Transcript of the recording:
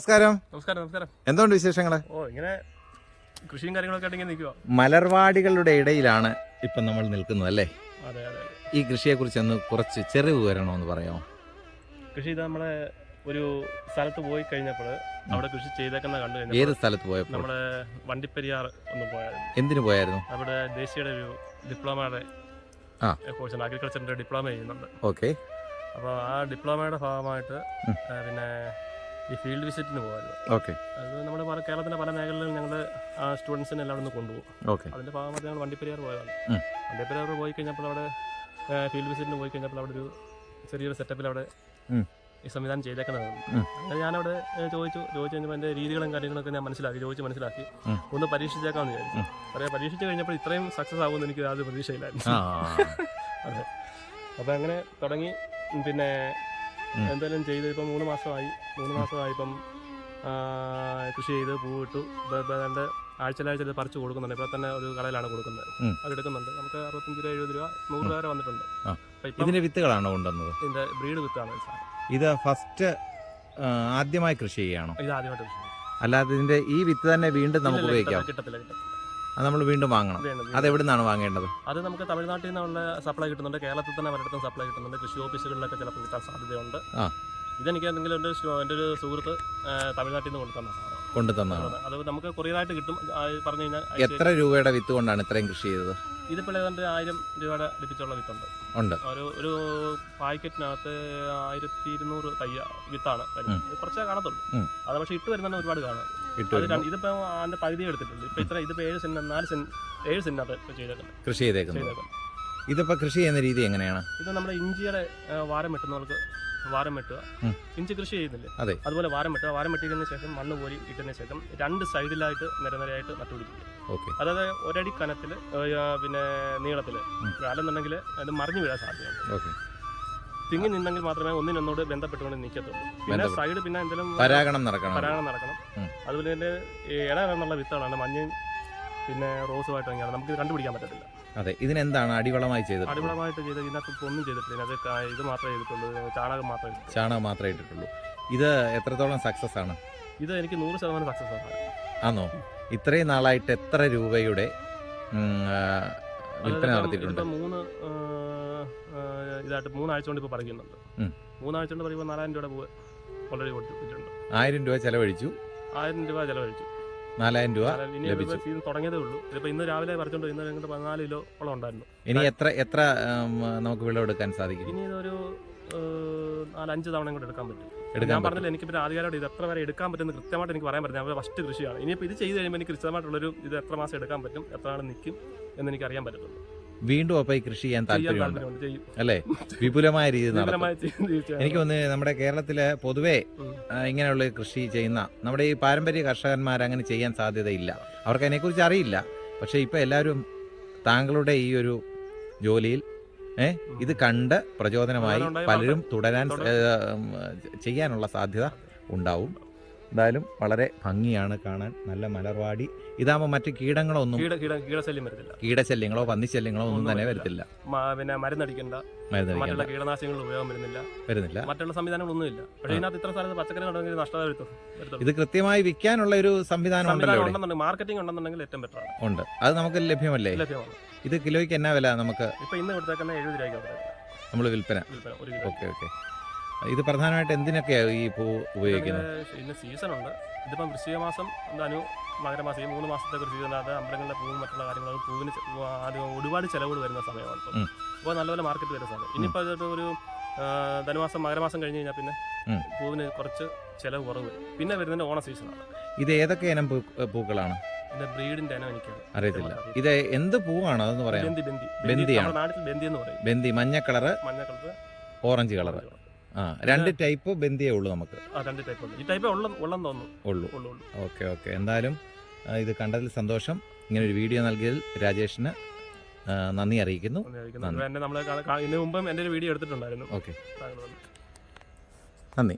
നമസ്കാരം. നമസ്കാരം. എന്തുകൊണ്ട് വിശേഷങ്ങള്? ഇങ്ങനെ കൃഷിയും കാര്യങ്ങളൊക്കെ ആയിട്ട് ഇങ്ങനെ നിൽക്കുക. മലർവാടികളുടെ ഇടയിലാണ് ഇപ്പം നമ്മൾ നിൽക്കുന്നത് അല്ലേ? അതെ. ഈ കൃഷിയെ കുറിച്ച് ഒന്ന് കുറച്ച് ചെറിയ വിവരണമെന്ന് പറയാമോ? കൃഷി ഇത് നമ്മളെ ഒരു സ്ഥലത്ത് പോയി കഴിഞ്ഞപ്പോൾ അവിടെ കൃഷി ചെയ്തേക്കുന്ന കണ്ടു കഴിഞ്ഞാൽ. ഏത് സ്ഥലത്ത് പോയപ്പോൾ? നമ്മുടെ വണ്ടിപ്പെരിയാർ ഒന്ന് പോയായിരുന്നു. എന്തിനു പോയായിരുന്നു? അവിടെ ദേശീയയുടെ ഒരു ഡിപ്ലോമയുടെ കോഴ്സ് അഗ്രികൾച്ചറിന്റെ ഡിപ്ലോമ ചെയ്യുന്നുണ്ട്. ഓക്കെ. അപ്പോൾ ആ ഡിപ്ലോമയുടെ ഭാഗമായിട്ട് പിന്നെ ഈ ഫീൽഡ് വിസിറ്റിന് പോകായിരുന്നു. ഓക്കെ. അത് നമ്മുടെ കേരളത്തിന്റെ പല മേഖലകളിലും ഞങ്ങൾ ആ സ്റ്റുഡൻസിനെ എല്ലാം ഒന്ന് കൊണ്ടുപോകും. ഓക്കെ. അതിന്റെ ഭാഗമായിട്ട് ഞങ്ങൾ വണ്ടിപ്പെരിയാർ പോയതാണ്. വണ്ടിപ്പെരിയാർ പോയി കഴിഞ്ഞപ്പോൾ അവിടെ ഫീൽഡ് വിസിറ്റിന് പോയി കഴിഞ്ഞപ്പോൾ അവിടെ ഒരു ചെറിയൊരു സെറ്റപ്പിൽ അവിടെ ഈ സംവിധാനം ചെയ്തേക്കുന്നതാണ്. അങ്ങനെ ഞാനവിടെ ചോദിച്ചു കഴിഞ്ഞപ്പോൾ എൻ്റെ രീതികളും കാര്യങ്ങളൊക്കെ ഞാൻ മനസ്സിലാക്കി ഒന്ന് പരീക്ഷിച്ചേക്കാമെന്ന് വിചാരിച്ചു. പരീക്ഷിച്ച് കഴിഞ്ഞപ്പോൾ ഇത്രയും സക്സസ് ആകുമെന്ന് എനിക്ക് യാതൊരു പ്രതീക്ഷയില്ലായിരുന്നു. അതെ. അപ്പോൾ അങ്ങനെ തുടങ്ങി. പിന്നെ എന്തായാലും ചെയ്ത് ഇപ്പം 3 മാസമായി. ഇപ്പം കൃഷി ചെയ്ത് പൂവിട്ടു. ഇപ്പം ആഴ്ചയിൽ പറിച്ചു കൊടുക്കുന്നുണ്ട്. ഇപ്പോൾ തന്നെ ഒരു കടയിലാണ് കൊടുക്കുന്നത്. അത് എടുക്കുന്നുണ്ട്. നമുക്ക് 65 രൂപ 70 രൂപ 100 രൂപ വരെ വന്നിട്ടുണ്ട്. ഇതിന്റെ വിത്തുകളാണോ കൊണ്ടുവന്നത്? ഇതിന്റെ ബ്രീഡ് വിത്താണ്. ഇത് ഫസ്റ്റ് ആദ്യമായി കൃഷി ചെയ്യുകയാണോ? ഇത് ആദ്യമായിട്ട് കൃഷി. അല്ലാതെ ഇതിന്റെ ഈ വിത്ത് തന്നെ വീണ്ടും നമുക്ക് ഉപയോഗിക്കാം? കിട്ടത്തില്ല. അത് നമ്മൾ വീണ്ടും വാങ്ങണം. അത് എവിടെ നിന്നാണ് വാങ്ങേണ്ടത്? അത് നമുക്ക് തമിഴ്നാട്ടിൽ നിന്നുള്ള സപ്ലൈ കിട്ടുന്നുണ്ട്. കേരളത്തിൽ തന്നെ പലയിടത്തും സപ്ലൈ കിട്ടുന്നുണ്ട്. കൃഷി ഓഫീസുകളിലൊക്കെ ചിലപ്പോൾ കിട്ടാൻ സാധ്യതയുണ്ട്. ഇതെനിക്ക് എന്തെങ്കിലും എൻ്റെ ഒരു സുഹൃത്ത് തമിഴ്നാട്ടിൽ നിന്ന് കൊണ്ടുതന്നതാണ്. അത് നമുക്ക് കൊറിയറായിട്ട് കിട്ടും. പറഞ്ഞു കഴിഞ്ഞാൽ എത്ര രൂപയുടെ വിത്ത് കൊണ്ടാണ് ഇത്രയും കൃഷി ചെയ്തത്? ഇതിപ്പോൾ ഏതാണ്ട് 1000 രൂപയുടെ ലഭിച്ചുള്ള വിത്തുണ്ട്. ഒരു പാക്കറ്റിനകത്ത് 1200 വിത്താണ് വരുന്നത്. കുറച്ചേ കാണത്തുള്ളൂ. അത് പക്ഷേ ഇട്ട് വരുന്ന ഒരുപാട് കാണും. ഇതിപ്പോ അതിന്റെ പകുതി എടുത്തിട്ടുണ്ട്. ഇതിപ്പോ 7 സെന്റിനകത്ത് ചെയ്തേക്കുന്നത് കൃഷി ചെയ്തേക്കുന്നത്. ഇതിപ്പോ കൃഷി ചെയ്യുന്ന രീതി എങ്ങനെയാണ്? ഇത് നമ്മുടെ ഇഞ്ചിയുടെ വാരം വെട്ടുന്നവർക്ക് വാരം വെട്ടുക. ഇഞ്ചി കൃഷി ചെയ്യുന്നില്ലേ, അതുപോലെ വാരം വെട്ടുക. വാരം വെട്ടിയതിനു ശേഷം മണ്ണ് കോരി ഇട്ടതിന് ശേഷം 2 സൈഡിലായിട്ട് നിരനിരയായിട്ട് നട്ടുപിടിക്കുക. അതായത് ഒരടി കനത്തില് പിന്നെ നീളത്തില്. അല്ലെന്നുണ്ടെങ്കിൽ അത് മറിഞ്ഞു വീഴാൻ സാധ്യതയുണ്ട്. തിങ്ങി നിന്നെങ്കിൽ മാത്രമേ ഒന്നിനൊന്നോട് ബന്ധപ്പെട്ടുകൊണ്ട് നിൽക്കത്തുള്ളൂ. പിന്നെ സൈഡ് പിന്നെ എന്തെങ്കിലും പരാഗണം നടക്കണം. അതുപോലെ തന്നെ ഇടനുള്ള വിത്തുകളാണ് മഞ്ഞയും പിന്നെ റോസുമായിട്ട് ഇറങ്ങിയാണ്. നമുക്ക് കണ്ടുപിടിക്കാൻ പറ്റത്തില്ല. അതെ. ഇതിനെന്താണ് അടിവളമായിട്ട് ചെയ്തത്? ഇതിനകത്ത് ഒന്നും ചെയ്തിട്ടില്ല. അത് ഇത് മാത്രമേ ചെയ്തിട്ടുള്ളൂ. ചാണകം മാത്രമേ ഇട്ടിട്ടുള്ളൂ. ഇത് എത്രത്തോളം സക്സസ് ആണ്? ഇത് എനിക്ക് 100% സക്സസ് ആണ്. ആണോ? ഇത്രയും നാളായിട്ട് എത്ര രൂപയുടെ വിൽപ്പന നടത്തിയിട്ടുണ്ട്? 3 ആഴ്ച കൊണ്ട് ഇപ്പോൾ പറിക്കുന്നുണ്ട്. 3 ആഴ്ച കൊണ്ട് പറയുമ്പോൾ 4000 രൂപയുടെ പൂവ് ഓൾറെഡി കൊടുത്തിട്ടുണ്ട്. 1000 രൂപ ചെലവഴിച്ചു. 4000 രൂപ ലഭിച്ചു. സീസൺ തുടങ്ങിയതേ ഉള്ളൂ. ഇതിപ്പോൾ ഇന്ന് രാവിലെ പറിച്ചോണ്ട് ഇന്ന് 14 കിലോളം ഉണ്ടായിരുന്നു. ഇനി എത്ര നമുക്ക് വിളവെടുക്കാൻ സാധിക്കും? ഇനി ഇതൊരു 4-5 തവണ കൂടെ എടുക്കാൻ പറ്റും. ഞാൻ പറഞ്ഞില്ല, എനിക്ക് പിന്നെ ആദ്യമായിട്ട് ഇത് എത്ര വരെ എടുക്കാൻ പറ്റുമെന്ന് കൃത്യമായിട്ട് എനിക്ക് പറയാൻ പറ്റും. ഫസ്റ്റ് കൃഷിയാണ്. ഇനിയിപ്പോൾ ഇത് ചെയ്ത് കഴിയുമ്പോൾ എനിക്ക് കൃത്യമായിട്ടുള്ളൊരു ഇത് എത്ര മാസം എടുക്കാൻ പറ്റും, എത്ര നാൾ നിൽക്കും എന്ന് എനിക്ക് അറിയാൻ പറ്റത്തുള്ളൂ. വീണ്ടും അപ്പോൾ ഈ കൃഷി ചെയ്യാൻ താല്പര്യമുണ്ട് അല്ലേ? വിപുലമായ രീതിയിൽ എനിക്ക് തോന്നുന്നു നമ്മുടെ കേരളത്തിലെ പൊതുവേ ഇങ്ങനെയുള്ള കൃഷി ചെയ്യുന്ന നമ്മുടെ ഈ പാരമ്പര്യ കർഷകന്മാർ അങ്ങനെ ചെയ്യാൻ സാധ്യതയില്ല. അവർക്ക് അതിനെക്കുറിച്ച് അറിയില്ല. പക്ഷേ ഇപ്പോൾ എല്ലാവരും താങ്കളുടെ ഈ ഒരു ജോലിയിൽ ഇത് കണ്ട് പ്രചോദനമായി പലരും തുടരാൻ ചെയ്യാനുള്ള സാധ്യത ഉണ്ടാവും. എന്തായാലും വളരെ ഭംഗിയാണ് കാണാൻ. നല്ല മലർവാടി. ഇതാകുമ്പോൾ മറ്റു കീടശല്യങ്ങളോ പന്നിശല്യങ്ങളോ ഒന്നും തന്നെ വരത്തില്ല. പിന്നെ മരുന്നടിക്കേണ്ട കീടനാശികൾ ഉപയോഗം വരുന്നില്ല. മറ്റുള്ള സംവിധാനങ്ങളൊന്നുമില്ല. പക്ഷേ ഇതിനകത്ത് ഇത്ര സ്ഥലത്ത് പച്ചക്കറി നടന്നെങ്കിൽ നഷ്ടം. ഇത് കൃത്യമായി വിൽക്കാനുള്ള ഒരു സംവിധാനം ഉണ്ടെന്നുണ്ടെങ്കിൽ, മാർക്കറ്റിംഗ് ഉണ്ടെന്നുണ്ടെങ്കിൽ ഏറ്റവും ബെറ്റർ ആണ്. ഉണ്ട്. അത് നമുക്ക് ലഭ്യമല്ലേ? ലഭ്യമാണ്. ഇത് കിലോയ്ക്ക് എന്നാ വില? നമുക്ക് ഇപ്പൊ ഇന്ന് കൊടുത്തേക്കുന്ന 70 രൂപയ്ക്ക് നമ്മൾ വിൽപ്പന. ഓക്കെ. ഇത് പ്രധാനമായിട്ട് എന്തിനൊക്കെയാണ് ഈ പൂ ഉപയോഗിക്കുന്നത്? ഇന്ന് സീസൺ ഉണ്ട്. ഇതിപ്പം വൃശ്ചിക മാസം മകരമാസം, ഈ 3 മാസത്തെ കൃഷി ചെയ്യുന്നത് അമ്പലങ്ങളിലെ പൂവും മറ്റുള്ള കാര്യങ്ങളും പൂവിന് ഒരുപാട് ചിലവുകൾ വരുന്ന സമയമാണ്. അപ്പോൾ നല്ലപോലെ മാർക്കറ്റ് വരുന്ന സമയം. ഇനിയിപ്പോൾ ഒരു ധനുമാസം മകരമാസം കഴിഞ്ഞ് കഴിഞ്ഞാൽ പിന്നെ പൂവിന് കുറച്ച് ചിലവ് കുറവ് വരും. പിന്നെ വരുന്നതിന്റെ ഓണ സീസണാണ്. ഇത് ഏതൊക്കെ ഇനം പൂക്കളാണ്? ബ്രീഡിന്റെ ഇനം എനിക്ക് അറിയത്തില്ല. ഇത് എന്ത് പൂവാണ് അതെന്ന് പറയാം? ബന്ദിയാണ്. നാട്ടിൽ ബന്ദി എന്ന് പറയും. ബന്ദി മഞ്ഞ കളറ്, ഓറഞ്ച് കളറ്. 2 ടൈപ്പ് ബന്ദിയേ ഉള്ളൂ നമുക്ക്. 2 ടൈപ്പ് ഉണ്ട്. ഈ ടൈപ്പേ ഉള്ളൂ. ഓക്കെ. എന്തായാലും ഇത് കണ്ടതിൽ സന്തോഷം. ഇങ്ങനെ ഒരു വീഡിയോ നൽകിയതിൽ രാജേഷിന് നന്ദി അറിയിക്കുന്നു. ഇതിനു മുമ്പും എൻ്റെ ഒരു വീഡിയോ എടുത്തിട്ടുണ്ടായിരുന്നു. ഓക്കെ, നന്ദി.